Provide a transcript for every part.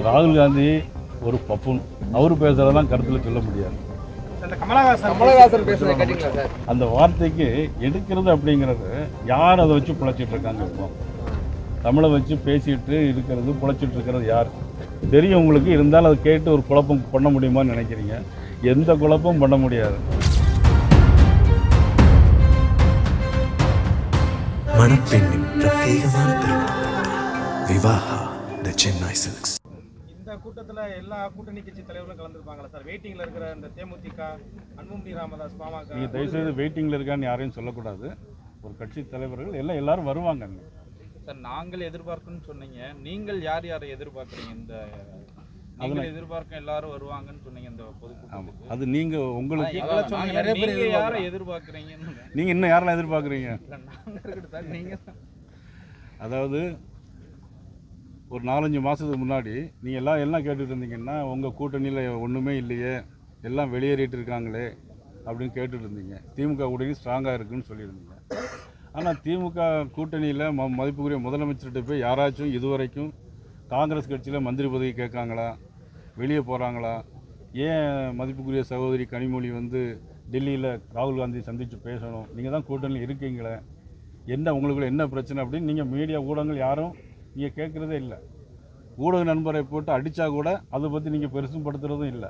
ராகுல் காந்தி ஒரு பப்புன், அவர் பேசுறதெல்லாம் கருத்தில் சொல்ல முடியாது. கமலஹாசன் பேசுறத கேட்டீங்களா சார்? அந்த வார்த்தைக்கு எடுக்கிறது அப்படிங்கிறது யார் அதை வச்சு பிழைச்சிட்டு இருக்காங்க? இப்போ தமிழை வச்சு பேசிட்டு இருக்கிறது, பிழைச்சிட்டு இருக்கிறது யார் தெரியும் உங்களுக்கு. இருந்தாலும் அதை கேட்டு ஒரு குழப்பம் பண்ண முடியுமான்னு நினைக்கிறீங்க? எந்த குழப்பமும் பண்ண முடியாது. மணப்பெண்ணின் பிரத்யேகமான திருமணம் விவாஹா தி சென்னை சில்க்ஸ். இந்த கூட்டத்தில் எல்லா கூட்டணி கட்சி தலைவர்களும் கலந்துருப்பாங்களா சார்? வெயிட்டிங்கில் இருக்கிற இந்த தேமுதிக, அன்புமணி ராமதாஸ், பாமக. நீங்கள் தயவுசெய்து வெயிட்டிங்கில் இருக்கான்னு யாரையும் சொல்லக்கூடாது. ஒரு கட்சி தலைவர்கள் எல்லாரும் வருவாங்க சார். நாங்கள் எதிர்பார்க்கணும்னு சொன்னீங்க, நீங்கள் யார் யாரை எதிர்பார்க்குறீங்க? இந்த நீங்கள் எதிர்பார்க்க எல்லாரும் வருவாங்கன்னு சொன்னீங்க இந்த பொதுக்கூட்டத்துக்கு. அது நீங்கள் உங்களுக்கு யாரை எதிர்பார்க்குறீங்கன்னு. நீங்கள் இன்னும் யாரெல்லாம் எதிர்பார்க்குறீங்க? நீங்கள் அதாவது ஒரு 4-5 மாதத்துக்கு முன்னாடி நீங்கள் எல்லாம் கேட்டுட்டு இருந்தீங்கன்னா, உங்கள் கூட்டணியில் ஒன்றுமே இல்லையே, எல்லாம் வெளியேறிட்டு இருக்காங்களே அப்படின்னு கேட்டுட்டு இருந்தீங்க. திமுக கூட்டணி ஸ்ட்ராங்காக இருக்குன்னு சொல்லியிருந்தீங்க. ஆனால் திமுக கூட்டணியில் மதிப்புக்குரிய முதலமைச்சர்கிட்ட போய் யாராச்சும் இதுவரைக்கும் காங்கிரஸ் கட்சியில் மந்திரி பதவி கேட்காங்களா, வெளியே போகிறாங்களா? ஏன் மதிப்புக்குரிய சகோதரி கனிமொழி டெல்லியில் ராகுல் காந்தி சந்தித்து பேசணும்? நீங்கள் தான் கூட்டணியில் இருக்கீங்களே, என்ன உங்களுக்குள்ள என்ன பிரச்சனை அப்படின்னு நீங்கள் மீடியா ஊடகங்கள் யாரும் நீங்கள் கேட்குறதே இல்லை. ஊடக நண்பரை போட்டு அடித்தா கூட அதை பற்றி நீங்கள் பெருசும் படுத்துறதும் இல்லை.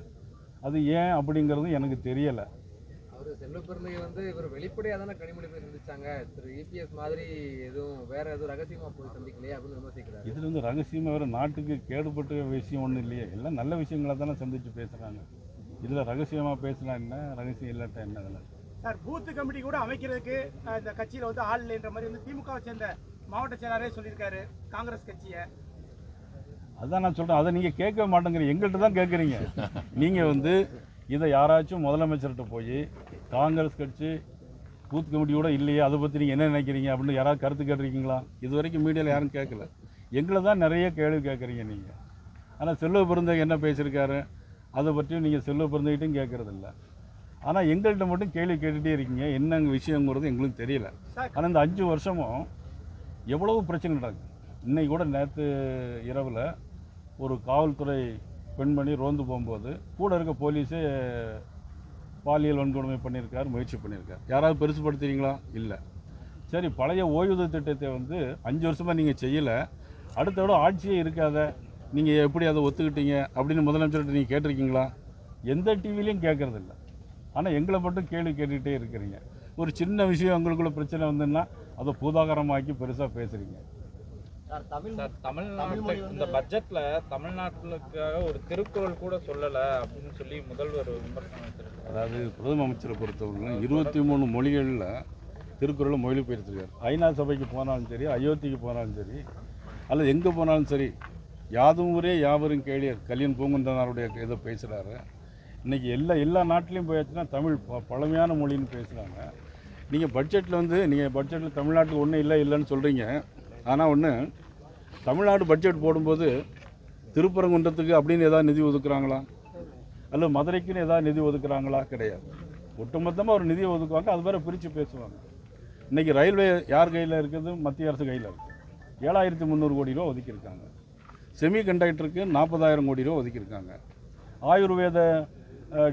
அது ஏன் அப்படிங்கிறதும் எனக்கு தெரியலை. அவர் செல்வ பிறந்தகை இவர் வெளிப்படையாக தானே கனிமொழி போய் சந்திச்சாங்க. திரு இபிஎஸ் மாதிரி எதுவும் ரகசியமாக போய் சந்திக்கலையே அப்படின்னு விமர்சிக்கிறார். இதில் ரகசியமாக வேறு நாட்டுக்கு கேடுபட்ட விஷயம் ஒன்றும் இல்லையே. எல்லாம் நல்ல விஷயங்களை தானே சந்தித்து பேசுகிறாங்க. இதில் ரகசியமாக பேசினா என்ன, ரகசியம் இல்லாட்டா என்ன? அதில் சார் பூத்து கமிட்டி கூட அமைக்கிறதுக்கு இந்த கட்சியில் ஆள் இல்லைன்ற மாதிரி திமுகவை சேர்ந்த மாவட்ட செயலாளரே சொல்லியிருக்காரு காங்கிரஸ் கட்சியை. அதான் நான் சொல்கிறேன், அதை நீங்கள் கேட்க மாட்டேங்கிறீங்க, எங்கள்கிட்ட தான் கேட்குறீங்க. நீங்கள் இதை யாராச்சும் முதலமைச்சர்கிட்ட போய் காங்கிரஸ் கட்சி பூத் கமிட்டி கூட இல்லையே, அதை பற்றி நீங்கள் என்ன நினைக்கிறீங்க அப்படின்னு யாராவது கருத்து கேட்டிருக்கீங்களா? இது வரைக்கும் மீடியாவில் யாரும் கேட்கல. எங்களை தான் நிறைய கேள்வி கேட்குறீங்க நீங்கள். ஆனால் செல்வ பிறந்தகை என்ன பேசியிருக்காரு அதை பற்றியும் நீங்கள் செல்வ பிறந்தகிட்டையும் கேட்குறதில்ல. ஆனால் எங்கள்கிட்ட மட்டும் கேள்வி கேட்டுகிட்டே இருக்கீங்க. என்ன விஷயங்கிறது எங்களுக்கு தெரியல. ஆனால் இந்த 5 வருஷமும் எவ்வளவு பிரச்சனை நடக்குது. இன்றைக்கி கூட நேற்று இரவில் ஒரு காவல்துறை பெண்மணி ரோந்து போகும்போது கூட இருக்க போலீஸே பாலியல் வன்கொடுமை பண்ணியிருக்கார், முயற்சி பண்ணியிருக்கார். யாராவது பெருசுப்படுத்துறீங்களா? இல்லை. சரி, பழைய ஓய்வூதிய திட்டத்தை 5 வருஷமாக நீங்கள் செய்யலை, அடுத்த விட ஆட்சியே இருக்காத, நீங்கள் எப்படி அதை ஒத்துக்கிட்டீங்க அப்படின்னு முதலமைச்சர்கிட்ட நீங்கள் கேட்டிருக்கீங்களா? எந்த டிவிலையும் கேட்குறதில்ல. ஆனால் எங்களை மட்டும் கேள்வி கேட்டுக்கிட்டே இருக்கிறீங்க. ஒரு சின்ன விஷயம் உங்களுக்குள்ள பிரச்சனை வந்துன்னா அதை பூதாகரமாக்கி பெருசாக பேசுகிறீங்க. தமிழ்நாட்டில் இந்த பட்ஜெட்ல தமிழ்நாட்டுக்காக ஒரு திருக்குறள் கூட சொல்லலை அப்படின்னு சொல்லி முதல்வர் விமர்சனம் வச்சிருக்காரு. அதாவது பிரதம அமைச்சரை பொறுத்தவரைக்கும் 23 மொழிகளில் திருக்குறளை மொழிபெயர்த்திருக்கார். ஐநா சபைக்கு போனாலும் சரி, அயோத்திக்கு போனாலும் சரி, அல்லது எங்கே போனாலும் சரி, யாதும் ஊரே யாவரும் கேளியர் கல்யாண் பூங்குன்றனாருடைய இதை பேசுகிறாரு. இன்றைக்கி எல்லா நாட்டிலையும் போயாச்சுன்னா தமிழ் பழமையான மொழின்னு பேசுகிறாங்க. நீங்கள் பட்ஜெட்டில் தமிழ்நாட்டுக்கு ஒன்றும் இல்லைன்னு சொல்கிறீங்க. ஆனால் தமிழ்நாடு பட்ஜெட் போடும்போது திருப்பரங்குன்றத்துக்கு அப்படின்னு ஏதாவது நிதி ஒதுக்குறாங்களா? அல்லது மதுரைக்குன்னு ஏதாவது நிதி ஒதுக்குறாங்களா? கிடையாது. ஒட்டுமொத்தமாக ஒரு நிதியை ஒதுக்குவாங்க, அது வேறு பிரித்து பேசுவாங்க. இன்றைக்கி ரயில்வே யார் கையில் இருக்குது? மத்திய அரசு கையில் இருக்குது. 7300 கோடி ரூபா ஒதுக்கியிருக்காங்க. செமி கண்டக்டருக்கு 40,000 கோடி ரூபா ஒதுக்கியிருக்காங்க. ஆயுர்வேத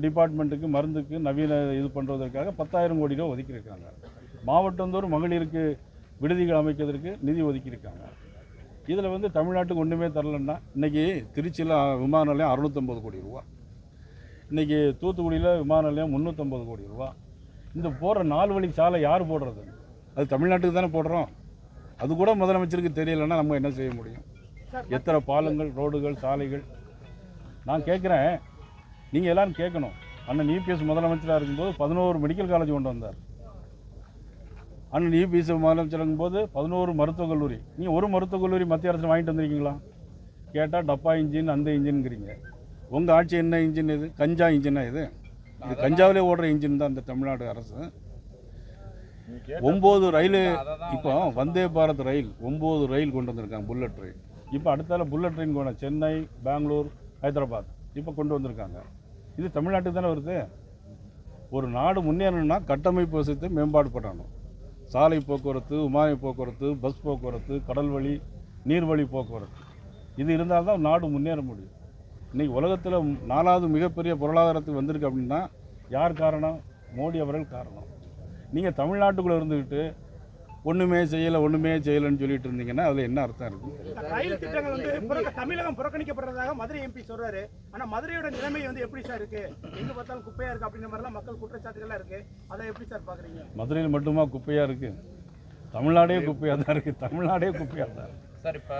டிபார்ட்மெண்ட்டுக்கு மருந்துக்கு நவீன இது பண்ணுறதற்காக 10,000 கோடி ரூபா ஒதுக்கியிருக்காங்க. மாவட்டந்தோறும் மகளிருக்கு விடுதிகள் அமைக்கிறதுக்கு நிதி ஒதுக்கியிருக்காங்க. இதில் தமிழ்நாட்டுக்கு ஒன்றுமே தரலன்னா, இன்றைக்கி திருச்சியில் விமான நிலையம் 650 கோடி ரூபா, இன்றைக்கி தூத்துக்குடியில் விமான நிலையம் 350 கோடி ரூபா. இந்த போடுற 4 வழி சாலை யார் போடுறது? அது தமிழ்நாட்டுக்கு தானே போடுறோம். அது கூட முதலமைச்சருக்கு தெரியலைன்னா நம்ம என்ன செய்ய முடியும்? எத்தனை பாலங்கள், ரோடுகள், சாலைகள். நான் கேட்குறேன், நீங்கள் எல்லோரும் கேட்கணும். அண்ணன் இபிஎஸ் முதலமைச்சராக இருக்கும்போது 11 மெடிக்கல் காலேஜ் கொண்டு வந்தார். அண்ணன் இபிஎஸ் முதலமைச்சர் இருக்கும்போது 11 மருத்துவக் கல்லூரி. நீங்கள் ஒரு மருத்துவக் கல்லூரி மத்திய அரசு வாங்கிட்டு வந்திருக்கீங்களா? கேட்டால் டப்பா இன்ஜின், அந்த இன்ஜின்ங்கிறீங்க. உங்கள் ஆட்சி என்ன இன்ஜின்? இது கஞ்சா இன்ஜினா? இது கஞ்சாவிலே ஓடுற இன்ஜின் தான் இந்த தமிழ்நாடு அரசு. 9 ரயில், இப்போ வந்தே பாரத் ரயில் 9 ரயில் கொண்டு வந்திருக்காங்க, புல்லட் ரயில். இப்போ அடுத்தால புல்லட் ட்ரெயின் கொண்டு சென்னை, பெங்களூர், ஹைதராபாத் இப்போ கொண்டு வந்திருக்காங்க. இது தமிழ்நாட்டுக்கு தானே வருது. ஒரு நாடு முன்னேறணும்னா கட்டமைப்பு வசதி மேம்பாடு பண்ணணும். சாலை போக்குவரத்து, விமான போக்குவரத்து, பஸ் போக்குவரத்து, கடல் வழி, நீர்வழி போக்குவரத்து, இது இருந்தால் தான் நாடு முன்னேற முடியும். இன்றைக்கி உலகத்தில் 4வது மிகப்பெரிய பொருளாதாரத்துக்கு வந்திருக்கு அப்படின்னா யார் காரணம்? மோடி அவர்கள் காரணம். நீங்கள் தமிழ்நாட்டுக்குள்ளே இருந்துக்கிட்டு ஒன்றுமே செய்யலைன்னு சொல்லிட்டு இருந்தீங்கன்னா அதில் என்ன அர்த்தம் இருக்குது? ரயில் திட்டங்கள் வந்து தமிழகம் புறக்கணிக்கப்படுறதாக மதுரை எம்பி சொல்றாரு. ஆனா மதுரையோட நிலைமை வந்து எப்படி சார் இருக்கு? எங்க பார்த்தாலும் குப்பையா இருக்கு அப்படின்ற மாதிரிலாம் மக்கள் குற்றச்சாட்டுகள்லாம் இருக்கு. அதை எப்படி சார் பாக்குறீங்க? மதுரையில் மட்டுமா குப்பையாக இருக்குது? தமிழ்நாடே குப்பையாக தான் இருக்குது. தமிழ்நாடே குப்பையாக தான் இருக்குது. சார் இப்போ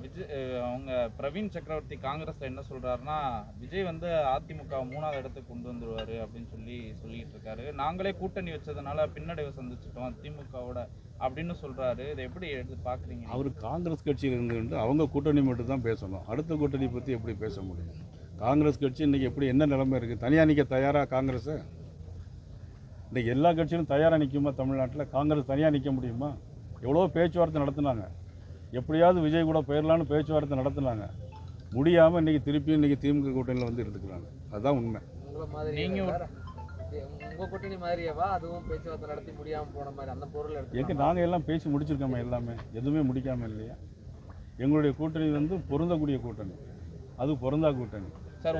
விஜய் அவங்க பிரவீன் சக்கரவர்த்தி காங்கிரஸ்ல என்ன சொல்றாருன்னா, விஜய் வந்து அதிமுக 3வது இடத்துக்கு கொண்டு வந்துருவாரு அப்படின்னு சொல்லிட்டு இருக்காரு. நாங்களே கூட்டணி வச்சதுனால பின்னடைவை சந்திச்சிட்டோம் திமுகவோட அப்படின்னு சொல்றாரு. இதை எப்படி எடுத்து பாக்குறீங்க? அவர் காங்கிரஸ் கட்சியில் இருந்துட்டு அவங்க கூட்டணி மட்டும் தான் பேசணும். அடுத்த கூட்டணி பற்றி எப்படி பேச முடியும்? காங்கிரஸ் கட்சி இன்றைக்கி எப்படி என்ன நிலைமை இருக்குது? தனியாக நிற்க தயாராக காங்கிரஸை? இன்றைக்கி எல்லா கட்சியும் தயாராக நிற்குமா? தமிழ்நாட்டில் காங்கிரஸ் தனியாக நிற்க முடியுமா? எவ்வளோ பேச்சுவார்த்தை நடத்துனாங்க. எப்படியாவது விஜய் கூட போயிடலான்னு பேச்சுவார்த்தை நடத்துனாங்க. முடியாமல் இன்றைக்கி திருப்பியும் இன்றைக்கி திமுக கூட்டணியில் வந்து இருந்துக்கிறாங்க. அதுதான் உண்மை. உங்கள் கூட்டணி மாதிரியேவா அதுவும் பேச்சுவார்த்தை நடத்தி முடியாமல் போன மாதிரி அந்த பொருள் எங்கே நாங்கள் எல்லாம் பேசி முடிச்சிருக்கோமே, எல்லாமே எதுவுமே முடிக்காமல் இல்லையா? எங்களுடைய கூட்டணி வந்து பொருந்தக்கூடிய கூட்டணி, அது பொருந்தா கூட்டணி. சார்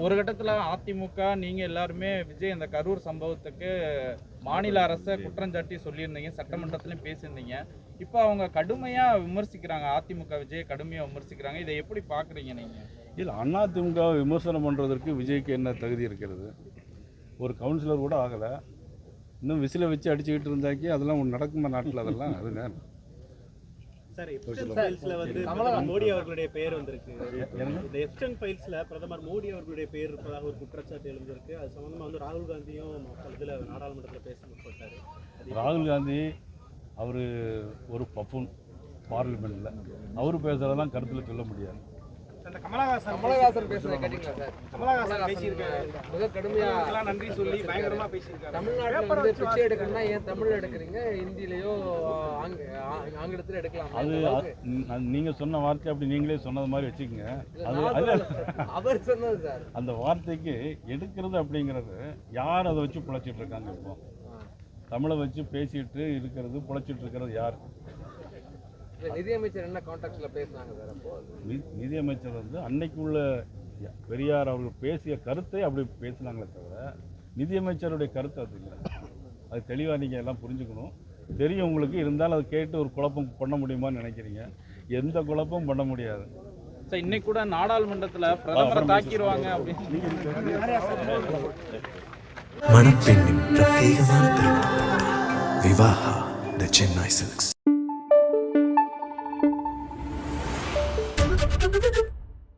ஒரு கட்டத்துல அதிமுக நீங்க எல்லாருமே விஜய் அந்த கரூர் சம்பவத்துக்கு மாநில அரசை குற்றஞ்சாட்டி சொல்லியிருந்தீங்க, சட்டமன்றத்திலையும் பேசியிருந்தீங்க. இப்போ அவங்க கடுமையா விமர்சிக்கிறாங்க, அதிமுக விஜயை கடுமையா விமர்சிக்கிறாங்க. இதை எப்படி பாக்குறீங்க நீங்க? இல்லை, அதிமுக விமர்சனம் பண்ணுறதற்கு விஜய்க்கு என்ன தகுதி இருக்கிறது? ஒரு கவுன்சிலர் கூட ஆகலை. இன்னும் விசில வச்சு அடிச்சுக்கிட்டு இருந்தாக்கி அதெல்லாம் ஒன்று நடக்குமா நாட்டில்? அதெல்லாம் அதுங்க சார், எப்ஸ்டன் ஃபைல்ஸ்ல வந்து மோடி அவர்களுடைய பெயர் வந்திருக்கு. இந்த எப்ஸ்டன் ஃபைல்ஸ்ல பிரதமர் மோடி அவர்களுடைய பெயர் இருப்பதாக ஒரு குற்றச்சாட்டு எழுந்திருக்கு. அது சம்பந்தமா வந்து ராகுல் காந்தியும் இதில் நாடாளுமன்றத்தில் பேச முற்பட்டாரு. ராகுல் காந்தி அவர் ஒரு பப்புன் பார்லிமெண்ட்டில் அவர் பேசுகிறதெல்லாம் கருத்தில் சொல்ல முடியாது. அந்த கமலஹாசன் பேசுறதை கேட்டீங்களா சார்? கமலஹாசன் பேசியிருக்காரு. மிக கடுமையா நன்றி சொல்லி பயங்கரமா பேசியிருக்காரு. தமிழ்நாட்டில் வந்து பிச்சை எடுக்கணும்னா ஏன் தமிழ்ல எடுக்கிறீங்க, ஹிந்திலேயோ ஆங்கிலத்தில் எடுக்கலாம்? அது நீங்கள் சொன்ன வார்த்தை அப்படி நீங்களே சொன்னது மாதிரி வச்சுக்கோங்க. அவர் சொன்னது சார். அந்த வார்த்தைக்கு எடுக்கிறது அப்படிங்கிறது யார் அதை வச்சு பிழைச்சிட்டு இருக்காங்க? இப்போ தமிழை வச்சு பேசிட்டு இருக்கிறது, பிழைச்சிட்டு இருக்கிறது யார்? நிதியமைச்சர் என்ன கான்டாக்ட்ல பேசினாங்க சார்? அப்போ நிதியமைச்சர் வந்து அன்னைக்கு உள்ள பெரியார் அவர்கள் பேசிய கருத்தை அப்படி பேசினாங்களே தவிர நிதியமைச்சருடைய கருத்து அது இல்லை. அது தெளிவாக நீங்கள் எல்லாம் புரிஞ்சுக்கணும். தெரியும் உங்களுக்கு, இருந்தாலும் அதை கேட்டு ஒரு குழப்பம் பண்ண முடியுமான்னு நினைக்கிறீங்க. எந்த குழப்பமும் பண்ண முடியாது. சார், இன்னைக்கு கூட நாடாளுமன்றத்தில் பிரதமரை தாக்கிடுவாங்க அப்படின்னு மணப்பெண்ணின் பிரத்யேகமான திருமணம் விவாஹா தி சென்னை சில்க்ஸ்.